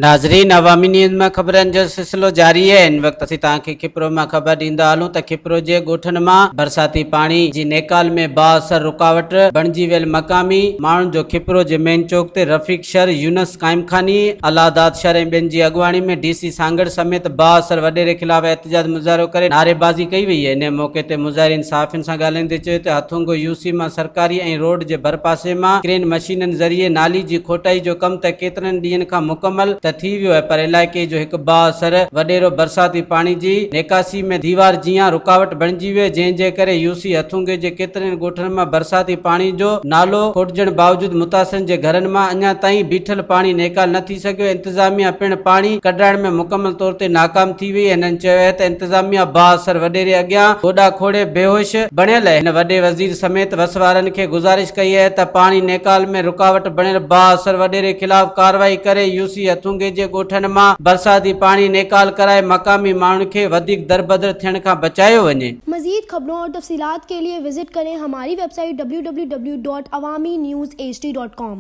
नाज़रीन, अवामी न्यूज़ में ख़बरनि जो सिलसिलो जारी है। इन वक्त असीं तव्हांखे खिप्रो में ख़बर ॾींदा हलूं त खिप्रो जे ॻोठनि मां बरसाती पाणी जी नेकाल में बाअसर रुकावट बणिजी वियल मक़ामी माण्हुनि जो खिप्रो जे मेन चौक ते रफ़ीक शर, यूनस काइमखानी, अलादात शर ऐं ॿियनि जी अॻुवाणी में डीसी सांगड़ समेत बाअसर वॾेरे ख़िलाफ़ एहतजाज मुज़ाहिरो करे नारेबाज़ी कई वई है। इन मौक़े ते मुज़ाहिरीन सहाफ़ियुनि सां ॻाल्हाईंदे चयो त हथोंगो यूसी मां सरकारी ऐं रोड जे भरपासे मां क्रेन मशीननि ज़रिए नाली जी खोटाई जो कम त केतिरनि ॾींहंनि खां मुकमल त थी वियो है, पर इलाइक़े जो हिकु बाअसर वॾेरो बरसाती पाणी जी निकासी में दीवार जियां रुकावट बणिजी वियो, जंहिंजे करे यूसी हथुंगे जे केतिरनि ॻोठनि मां बरसाती पाणी जो नालो खोटजण बावजूद मुतासिरनि जे घरनि मां अञा ताईं बीठल पाणी नेकाल न थी सघियो। इंतजामिया पिण पाणी कढाइण में मुकमल तौर ते नाकाम थी वई। हिननि चयो है त इंतजामिया बाअसर वॾेरे अॻियां गोॾा खोड़े बेहोश बणियल है। हिन वॾे वज़ीर समेत वसवारनि खे गुज़ारिश कई है त पाणी नेकाल में रुकावट बणियल बाअसर वॾेरे ख़िलाफ़ कार्रवाई करे यूसी हथुंगे जे ॻोठनि मां बरसाती पाणी नेकाल कराए मकामी माण्हुनि खे वधीक दरबदर थियण खां बचायो वञे। मज़ीद खबरों और तफसीलात के लिए विजिट करें हमारी वेबसाइट www.awamiNewsHD.com।